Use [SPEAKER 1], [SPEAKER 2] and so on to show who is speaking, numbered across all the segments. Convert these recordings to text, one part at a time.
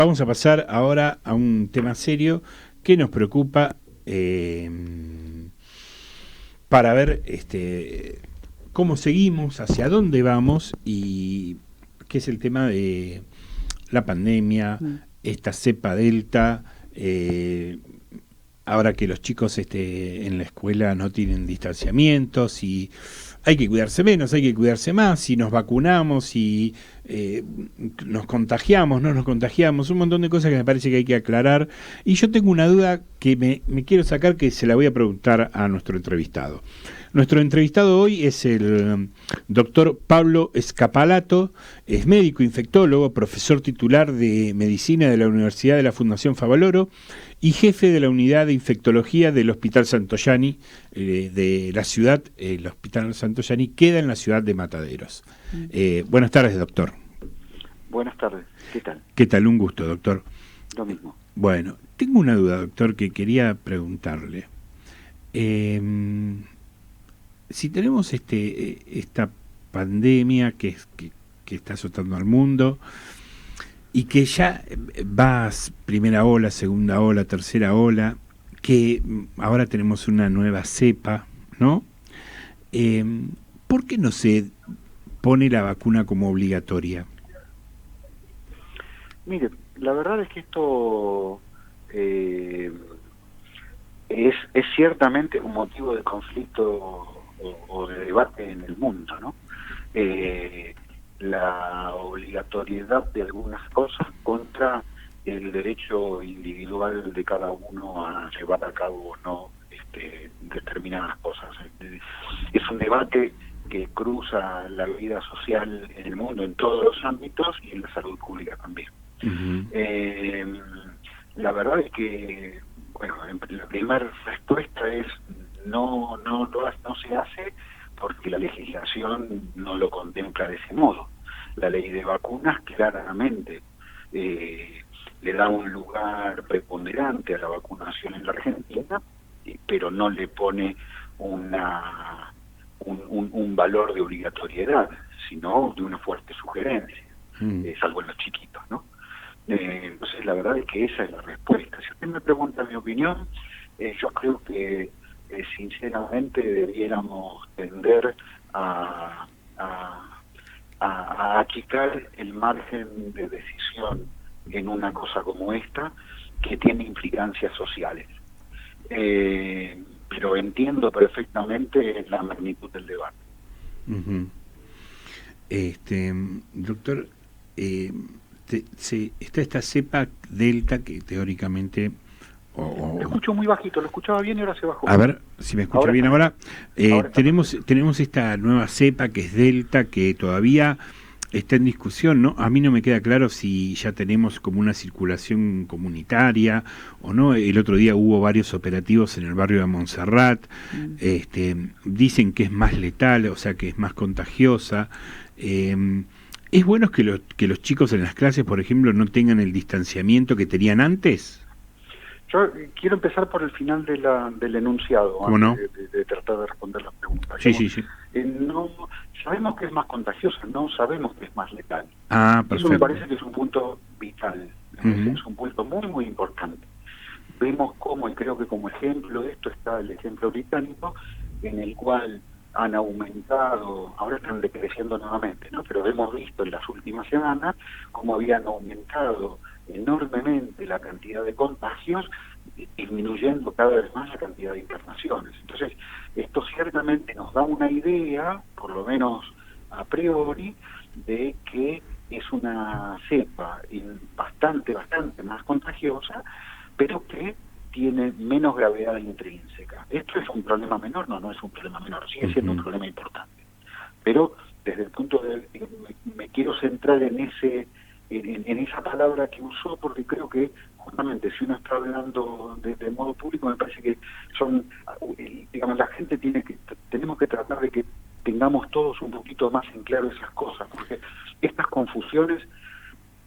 [SPEAKER 1] Vamos a pasar ahora a un tema serio que nos preocupa para ver cómo seguimos, hacia dónde vamos y qué es el tema de la pandemia, esta cepa delta, ahora que los chicos en la escuela no tienen distanciamiento, si hay que cuidarse menos, hay que cuidarse más, si nos vacunamos, si nos contagiamos, no nos contagiamos, un montón de cosas que me parece que hay que aclarar. Y yo tengo una duda que me quiero sacar, que se la voy a preguntar a nuestro entrevistado. Nuestro entrevistado hoy es el doctor Pablo Escapalato, es médico infectólogo, profesor titular de Medicina de la Universidad de la Fundación Favaloro y jefe de la unidad de infectología del Hospital Santoyani de la ciudad. El Hospital Santoyani queda en la ciudad de Mataderos. Buenas tardes, doctor.
[SPEAKER 2] Buenas tardes, ¿qué tal?
[SPEAKER 1] ¿Qué tal? Un gusto, doctor.
[SPEAKER 2] Lo mismo.
[SPEAKER 1] Bueno, tengo una duda, doctor, que quería preguntarle. Si tenemos esta pandemia que está azotando al mundo y que ya va primera ola, segunda ola, tercera ola, que ahora tenemos una nueva cepa, ¿no? ¿Por qué no se pone la vacuna como obligatoria?
[SPEAKER 2] Mire, la verdad es que esto es ciertamente un motivo de conflicto o de debate en el mundo, ¿no? La obligatoriedad de algunas cosas contra el derecho individual de cada uno a llevar a cabo o no determinadas cosas. Es un debate que cruza la vida social en el mundo, en todos los ámbitos y en la salud pública también. La verdad es que, bueno, la primera respuesta es no se hace porque la legislación no lo contempla de ese modo. La ley de vacunas claramente le da un lugar preponderante a la vacunación en la Argentina, pero no le pone un valor de obligatoriedad, sino de una fuerte sugerencia, salvo en los chiquitos, ¿no? Entonces la verdad es que esa es la respuesta. Si usted me pregunta mi opinión, yo creo que sinceramente debiéramos tender a achicar el margen de decisión en una cosa como esta, que tiene implicancias sociales. Pero entiendo perfectamente la magnitud del debate.
[SPEAKER 1] Doctor, está esta cepa delta que teóricamente...
[SPEAKER 2] Lo escucho muy bajito, lo escuchaba bien y ahora se bajó.
[SPEAKER 1] A ver si me escucha bien ahora. Tenemos esta nueva cepa que es delta, que todavía está en discusión, ¿no? A mí no me queda claro si ya tenemos como una circulación comunitaria o no. El otro día hubo varios operativos en el barrio de Montserrat. Dicen que es más letal, o sea, que es más contagiosa. ¿Es bueno que los chicos en las clases, por ejemplo, no tengan el distanciamiento que tenían antes?
[SPEAKER 2] Yo quiero empezar por el final del enunciado,
[SPEAKER 1] ¿Cómo no?
[SPEAKER 2] de tratar de responder la pregunta.
[SPEAKER 1] Sí.
[SPEAKER 2] No sabemos que es más contagiosa, no sabemos que es más letal.
[SPEAKER 1] Perfecto.
[SPEAKER 2] Eso me parece que es un punto vital, es un punto muy, muy importante. Vemos cómo, y creo que como ejemplo de esto está el ejemplo británico, en el cual han aumentado, ahora están decreciendo nuevamente, ¿no? Pero hemos visto en las últimas semanas cómo habían aumentado enormemente la cantidad de contagios, disminuyendo cada vez más la cantidad de internaciones. Entonces, esto ciertamente nos da una idea, por lo menos a priori, de que es una cepa bastante más contagiosa, pero que tiene menos gravedad intrínseca. ¿Esto es un problema menor? No es un problema menor, sigue siendo un problema importante. Pero desde el punto de me quiero centrar en esa palabra que usó, porque creo que justamente si uno está hablando de modo público, me parece que digamos, la gente tenemos que tratar de que tengamos todos un poquito más en claro esas cosas, porque estas confusiones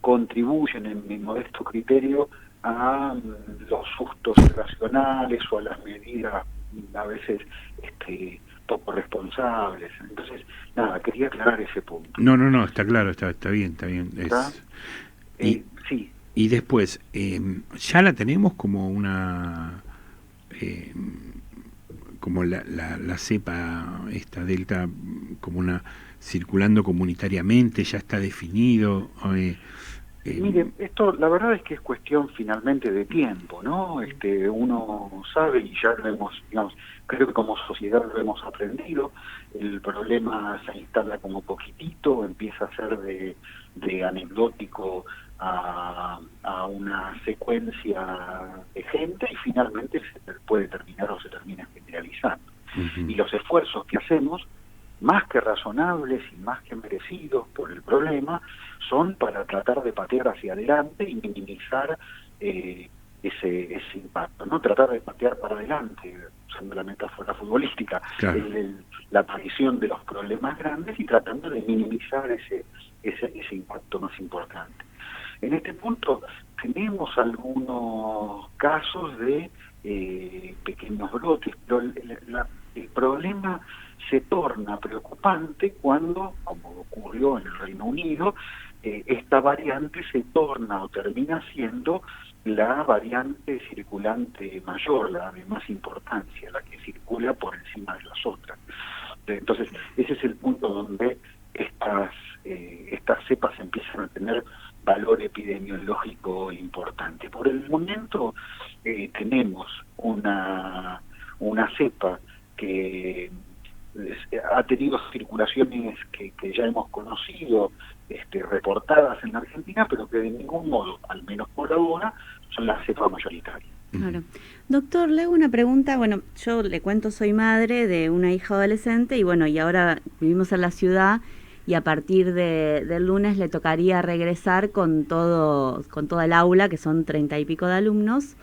[SPEAKER 2] contribuyen, en mi modesto criterio, a los sustos irracionales o a las medidas a veces poco responsables. Entonces, nada, quería aclarar ese punto.
[SPEAKER 1] No, está claro, está bien.
[SPEAKER 2] Sí,
[SPEAKER 1] Y después, ya la tenemos como una... como la cepa, esta delta, como una circulando comunitariamente, ya está definido.
[SPEAKER 2] Mire, esto la verdad es que es cuestión finalmente de tiempo, ¿no? Uno sabe y ya lo hemos, digamos, creo que como sociedad lo hemos aprendido, el problema se instala como poquitito, empieza a ser de anecdótico a una secuencia de gente y finalmente se puede terminar o se termina generalizando. Y los esfuerzos que hacemos, más que razonables y más que merecidos por el problema, son para tratar de patear hacia adelante y minimizar ese impacto, ¿no? Tratar de patear para adelante, usando la metáfora futbolística,
[SPEAKER 1] claro.
[SPEAKER 2] La aparición de los problemas grandes y tratando de minimizar ese impacto más importante. En este punto tenemos algunos casos de pequeños brotes, pero el problema se torna preocupante cuando, como ocurrió en el Reino Unido, esta variante se torna o termina siendo la variante circulante mayor, la de más importancia, la que circula por encima de las otras. Entonces, ese es el punto donde estas cepas empiezan a tener valor epidemiológico importante. Por el momento tenemos una cepa que ha tenido circulaciones que ya hemos conocido, reportadas en la Argentina, pero que de ningún modo, al menos por ahora, son las cepas mayoritarias.
[SPEAKER 3] Claro. Doctor, le hago una pregunta. Bueno, yo le cuento, soy madre de una hija adolescente y bueno, y ahora vivimos en la ciudad y a partir del lunes le tocaría regresar con toda el aula, que son 30 y pico de alumnos.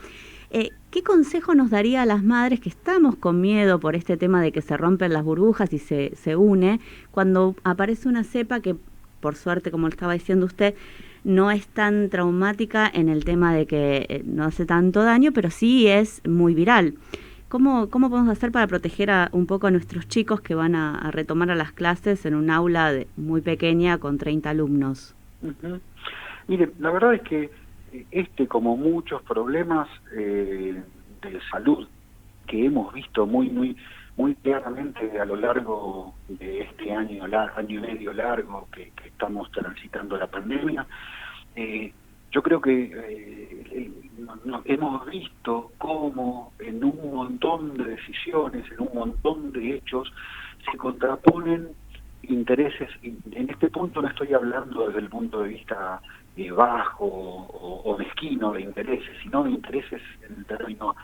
[SPEAKER 3] ¿Qué consejo nos daría a las madres que estamos con miedo por este tema de que se rompen las burbujas y se une, cuando aparece una cepa que, por suerte, como estaba diciendo usted, no es tan traumática en el tema de que no hace tanto daño, pero sí es muy viral? ¿Cómo podemos hacer para proteger un poco a nuestros chicos que van a retomar a las clases en un aula muy pequeña con 30 alumnos?
[SPEAKER 2] Mire, la verdad es que como muchos problemas de salud que hemos visto muy claramente a lo largo de este año y medio largo que estamos transitando la pandemia, yo creo que hemos visto cómo en un montón de decisiones, en un montón de hechos, se contraponen intereses. En este punto no estoy hablando desde el punto de vista bajo o mezquino de intereses, sino de intereses en el término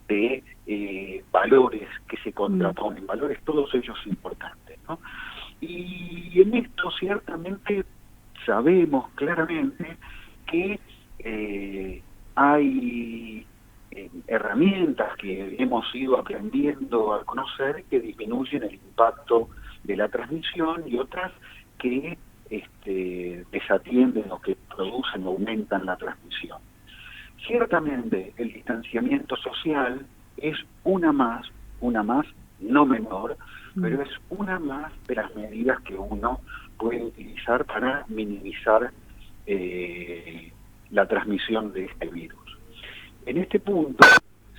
[SPEAKER 2] de valores que se contraponen, valores todos ellos importantes, ¿no? Y en esto ciertamente sabemos claramente que hay herramientas que hemos ido aprendiendo a conocer que disminuyen el impacto de la transmisión y otras que desatienden o que producen o aumentan la transmisión. Ciertamente el distanciamiento social es una más, no menor, pero es una más de las medidas que uno puede utilizar para minimizar la transmisión de este virus. En este punto,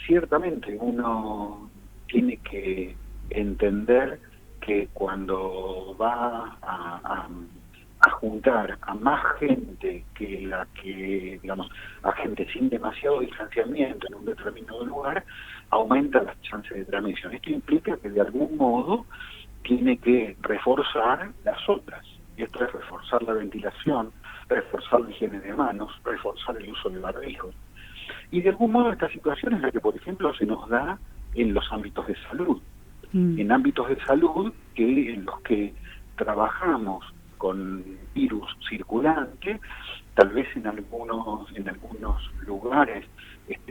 [SPEAKER 2] ciertamente uno tiene que entender que cuando va a juntar a más gente que la que, digamos, a gente sin demasiado distanciamiento en un determinado lugar, aumenta las chances de transmisión. Esto implica que de algún modo tiene que reforzar las otras. Y esto es reforzar la ventilación, reforzar la higiene de manos, reforzar el uso de barbijos. Y de algún modo esta situación es la que, por ejemplo, se nos da en los ámbitos de salud. En ámbitos de salud en los que trabajamos con virus circulante, tal vez en algunos lugares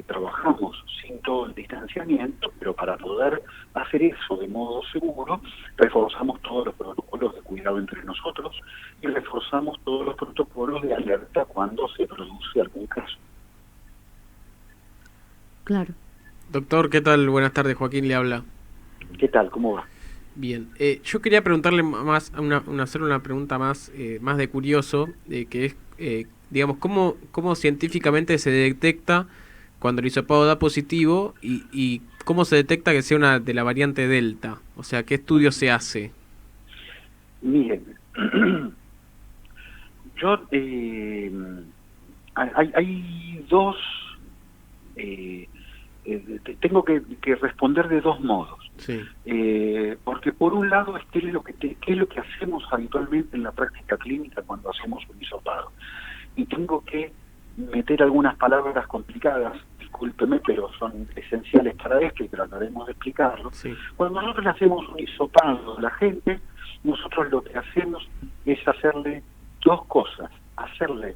[SPEAKER 2] trabajamos sin todo el distanciamiento, pero para poder hacer eso de modo seguro, reforzamos todos los protocolos de cuidado entre nosotros y reforzamos todos los protocolos de alerta cuando se produce algún caso.
[SPEAKER 3] Claro.
[SPEAKER 4] Doctor, ¿qué tal? Buenas tardes, Joaquín le habla.
[SPEAKER 2] ¿Qué tal? ¿Cómo va?
[SPEAKER 4] Bien, yo quería preguntarle más, hacer una pregunta más de curioso, que es, digamos, ¿cómo científicamente se detecta cuando el hisopado da positivo y cómo se detecta que sea una de la variante Delta? O sea, ¿qué estudio se hace?
[SPEAKER 2] Miren, yo hay dos, tengo que responder de dos modos.
[SPEAKER 4] Sí.
[SPEAKER 2] Porque por un lado qué es lo que hacemos habitualmente en la práctica clínica cuando hacemos un hisopado, y tengo que meter algunas palabras complicadas, discúlpeme, pero son esenciales para esto y trataremos de explicarlo.
[SPEAKER 4] Sí.
[SPEAKER 2] Cuando nosotros hacemos un hisopado a la gente, nosotros lo que hacemos es hacerle dos cosas: hacerle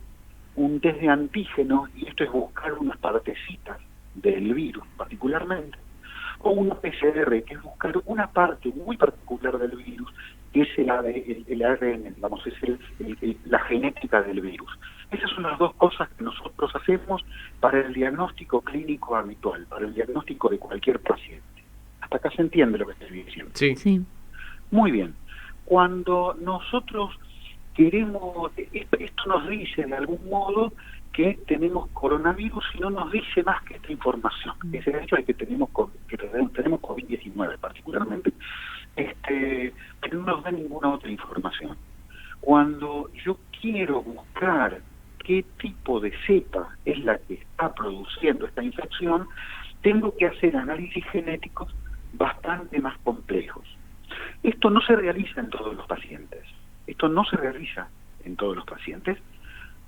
[SPEAKER 2] un test de antígeno, y esto es buscar unas partecitas del virus particularmente, o una PCR, que es buscar una parte muy particular del virus, que es el ARN, digamos, es la genética del virus. Esas son las dos cosas que nosotros hacemos para el diagnóstico clínico habitual, para el diagnóstico de cualquier paciente. Hasta acá se entiende lo que estoy diciendo.
[SPEAKER 4] Sí.
[SPEAKER 3] Sí.
[SPEAKER 2] Muy bien. Cuando nosotros queremos, esto nos dice de algún modo que tenemos coronavirus, y no nos dice más que esta información. Es el hecho de que tenemos COVID-19 particularmente, que no nos da ninguna otra información. Cuando yo quiero buscar qué tipo de cepa es la que está produciendo esta infección, tengo que hacer análisis genéticos bastante más complejos. Esto no se realiza en todos los pacientes.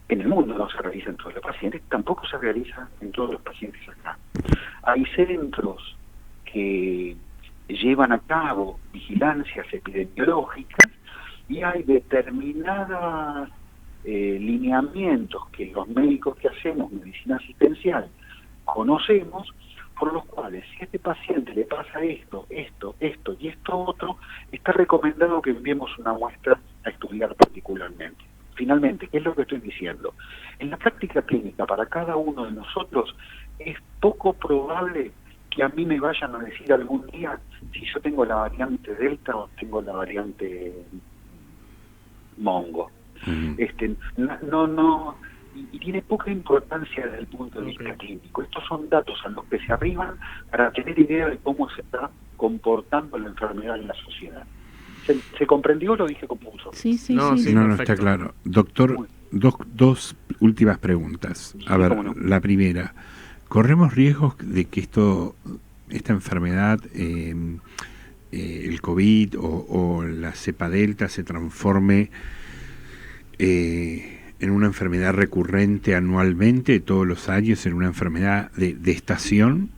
[SPEAKER 2] En el mundo no se realiza en todos los pacientes, tampoco se realiza en todos los pacientes acá. Hay centros que llevan a cabo vigilancias epidemiológicas y hay determinados lineamientos que los médicos que hacemos medicina asistencial conocemos, por los cuales si a este paciente le pasa esto y esto otro, está recomendado que enviemos una muestra a estudiar particularmente. Finalmente, ¿qué es lo que estoy diciendo? En la práctica clínica, para cada uno de nosotros, es poco probable que a mí me vayan a decir algún día si yo tengo la variante Delta o tengo la variante Mongo. Y tiene poca importancia desde el punto de vista clínico. Estos son datos a los que se arriban para tener idea de cómo se está comportando la enfermedad en la sociedad. ¿Se comprendió o lo dije confuso?
[SPEAKER 3] Sí.
[SPEAKER 1] No, está claro. Doctor, dos últimas preguntas. A ver, la primera, ¿corremos riesgos de que esta enfermedad, el COVID o la cepa Delta, se transforme en una enfermedad recurrente anualmente, todos los años, en una enfermedad de estación?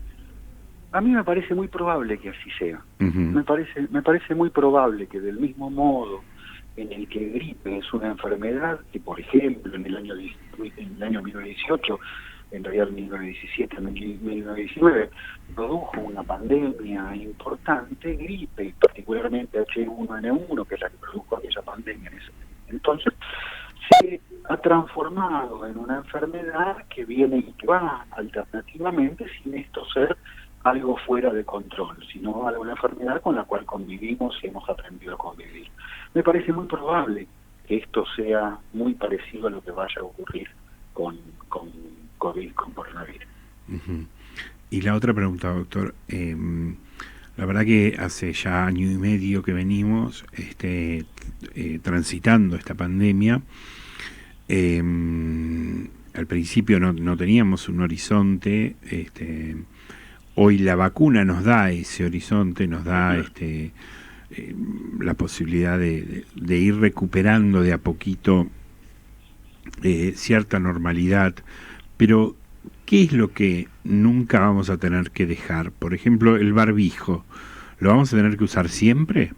[SPEAKER 2] A mí me parece muy probable que así sea.
[SPEAKER 1] Uh-huh.
[SPEAKER 2] Me parece muy probable que del mismo modo en el que gripe es una enfermedad que, por ejemplo, en el año 1918, en realidad 1917, 1919, produjo una pandemia importante, gripe, y particularmente H1N1, que es la que produjo aquella pandemia en ese entonces, se ha transformado en una enfermedad que viene y que va alternativamente, sin esto ser algo fuera de control, sino una enfermedad con la cual convivimos y hemos aprendido a convivir. Me parece muy probable que esto sea muy parecido a lo que vaya a ocurrir con COVID, con coronavirus.
[SPEAKER 1] Uh-huh. Y la otra pregunta, doctor, la verdad que hace ya año y medio que venimos transitando esta pandemia. Al principio no teníamos un horizonte. Hoy la vacuna nos da ese horizonte, nos da la posibilidad de ir recuperando de a poquito cierta normalidad. Pero ¿qué es lo que nunca vamos a tener que dejar? Por ejemplo, el barbijo, ¿lo vamos a tener que usar siempre?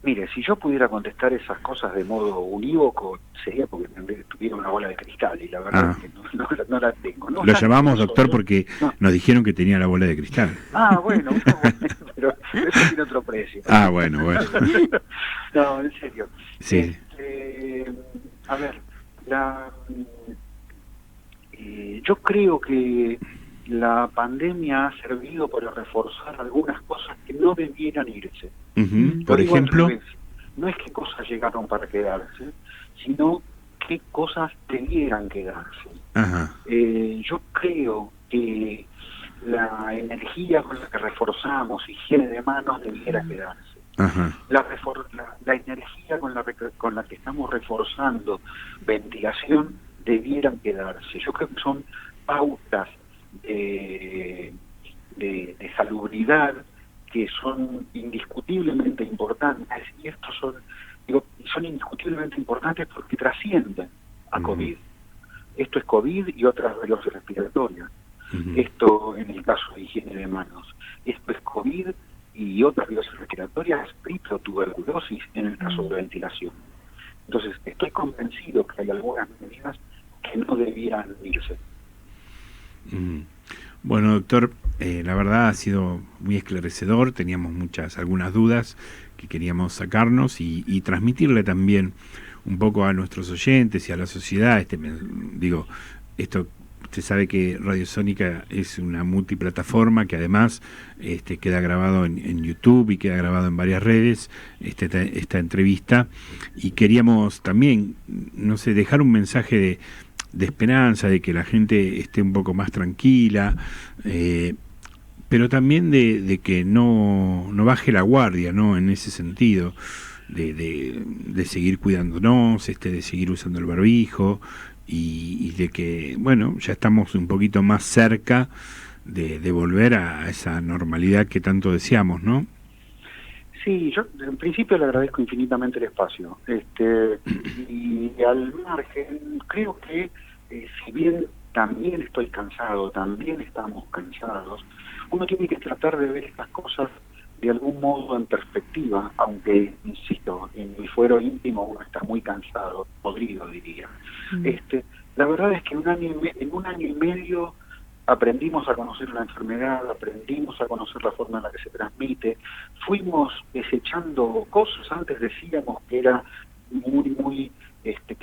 [SPEAKER 2] Mire, si yo pudiera contestar esas cosas de modo unívoco, sería porque tuviera una bola de cristal, y la verdad es que no la tengo.
[SPEAKER 1] Lo llamamos doctor porque nos dijeron que tenía la bola de cristal.
[SPEAKER 2] Bueno, pero eso tiene otro precio.
[SPEAKER 1] Bueno.
[SPEAKER 2] No, en serio.
[SPEAKER 1] Sí.
[SPEAKER 2] A ver, yo creo que la pandemia ha servido para reforzar algunas cosas que no debieran irse.
[SPEAKER 1] Uh-huh. Por ejemplo,
[SPEAKER 2] no es que cosas llegaron para quedarse, sino qué cosas debieran quedarse.
[SPEAKER 1] Ajá.
[SPEAKER 2] Yo creo que la energía con la que reforzamos higiene de manos debiera quedarse.
[SPEAKER 1] Ajá.
[SPEAKER 2] La energía con la que estamos reforzando ventilación debieran quedarse. Yo creo que son pautas de salubridad que son indiscutiblemente importantes, y estos son indiscutiblemente importantes porque trascienden a COVID. Esto es COVID y otras virus respiratorias. Esto en el caso de higiene de manos. Esto es COVID y otras virus respiratorias, tuberculosis en el caso de ventilación. Entonces, estoy convencido que hay algunas medidas que no debieran irse.
[SPEAKER 1] Bueno, doctor, la verdad ha sido muy esclarecedor. Teníamos algunas dudas que queríamos sacarnos y transmitirle también un poco a nuestros oyentes y a la sociedad. Esto, usted sabe que Radio Sónica es una multiplataforma que además queda grabado en YouTube y queda grabado en varias redes esta entrevista, y queríamos también, no sé, dejar un mensaje de esperanza, de que la gente esté un poco más tranquila, pero también de que no baje la guardia, ¿no? En ese sentido, de seguir cuidándonos, de seguir usando el barbijo, y de que, bueno, ya estamos un poquito más cerca de volver a esa normalidad que tanto deseamos, ¿no?
[SPEAKER 2] Sí, yo en principio le agradezco infinitamente el espacio. Y al margen, creo que si bien también estoy cansado, también estamos cansados, uno tiene que tratar de ver estas cosas de algún modo en perspectiva, aunque, insisto, en mi fuero íntimo uno está muy cansado, podrido diría. La verdad es que en un año y medio aprendimos a conocer la enfermedad, aprendimos a conocer la forma en la que se transmite, fuimos desechando cosas. Antes decíamos que era muy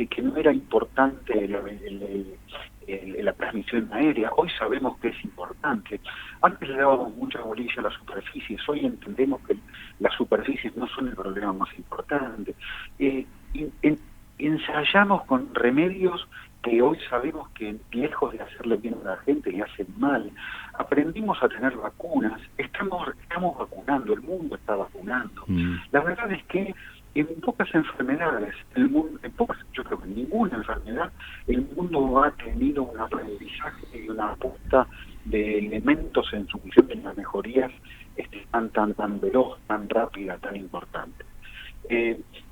[SPEAKER 2] que no era importante la transmisión aérea. Hoy sabemos que es importante. Antes le dábamos mucha bolilla a las superficies, hoy entendemos que las superficies no son el problema más importante. Ensayamos con remedios que hoy sabemos que lejos de hacerle bien a la gente le hacen mal. Aprendimos a tener vacunas, estamos vacunando, el mundo está vacunando. La verdad es que en pocas enfermedades, yo creo que en ninguna enfermedad, el mundo ha tenido un aprendizaje y una apuesta de elementos en su función de las mejorías tan veloz, tan rápida, tan importante.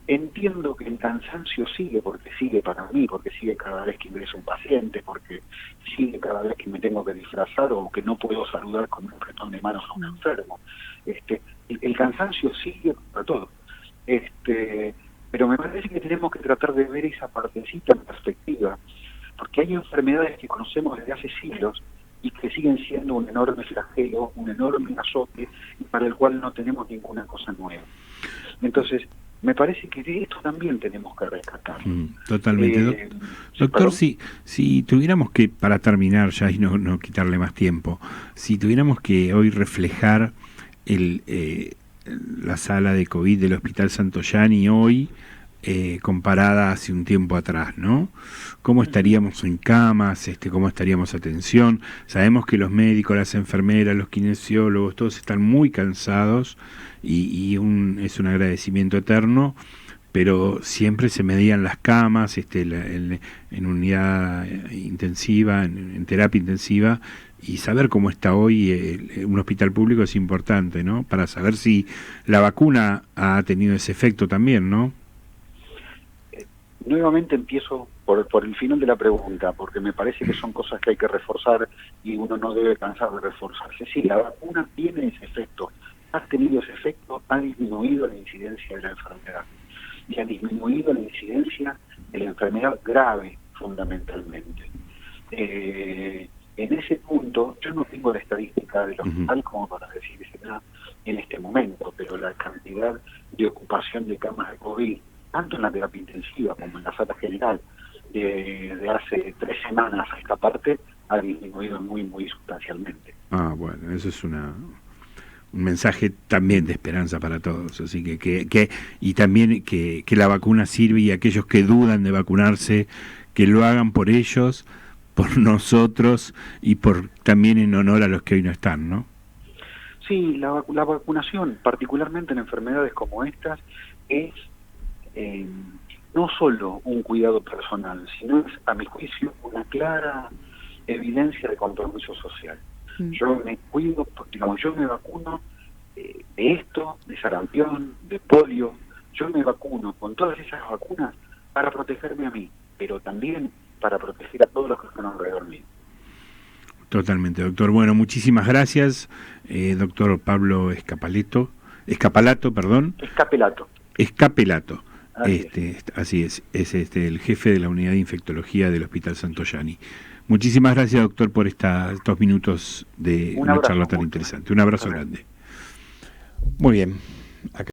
[SPEAKER 2] Entiendo que el cansancio sigue, porque sigue para mí, porque sigue cada vez que ingreso un paciente, porque sigue cada vez que me tengo que disfrazar o que no puedo saludar con un apretón de manos a un enfermo. El cansancio sigue para todo. Pero me parece que tenemos que tratar de ver esa partecita en perspectiva, porque hay enfermedades que conocemos desde hace siglos y que siguen siendo un enorme flagelo, un enorme azote, y para el cual no tenemos ninguna cosa nueva. Entonces, me parece que de esto también tenemos que rescatar.
[SPEAKER 1] Totalmente. Doctor, si tuviéramos que, para terminar ya y no quitarle más tiempo, si tuviéramos que hoy reflejar la sala de COVID del Hospital Santoyani hoy, comparada hace un tiempo atrás, ¿no? ¿Cómo estaríamos en camas? ¿Cómo estaríamos atención? Sabemos que los médicos, las enfermeras, los kinesiólogos, todos están muy cansados y es un agradecimiento eterno, pero siempre se medían las camas en unidad intensiva, en terapia intensiva, y saber cómo está hoy un hospital público es importante, ¿no? Para saber si la vacuna ha tenido ese efecto también, ¿no?
[SPEAKER 2] Nuevamente empiezo por el final de la pregunta, porque me parece que son cosas que hay que reforzar y uno no debe cansar de reforzarse. Sí, la vacuna tiene ese efecto, ha tenido ese efecto, ha disminuido la incidencia de la enfermedad y ha disminuido la incidencia de la enfermedad grave, fundamentalmente. En ese punto, yo no tengo la estadística del hospital como para decirse nada en este momento, pero la cantidad de ocupación de camas de COVID, tanto en la terapia intensiva como en la sala general, de hace 3 semanas a esta parte, ha disminuido muy sustancialmente.
[SPEAKER 1] Bueno, eso es un mensaje también de esperanza para todos. Así y también que la vacuna sirve, y aquellos que dudan de vacunarse, que lo hagan por ellos, por nosotros y por también en honor a los que hoy no están, ¿no?
[SPEAKER 2] Sí, la vacunación, particularmente en enfermedades como estas, es no solo un cuidado personal, sino es, a mi juicio, una clara evidencia de compromiso social. Yo me cuido, digamos, yo me vacuno de esto, de sarampión, de polio. Yo me vacuno con todas esas vacunas para protegerme a mí, pero también para proteger a todos los que están alrededor mío.
[SPEAKER 1] Totalmente, doctor. Bueno, muchísimas gracias, doctor Pablo Escapelato. Así es el jefe de la unidad de infectología del Hospital Santoyani. Muchísimas gracias, doctor, por estos minutos de una charla tan interesante. Un abrazo grande. Muy bien.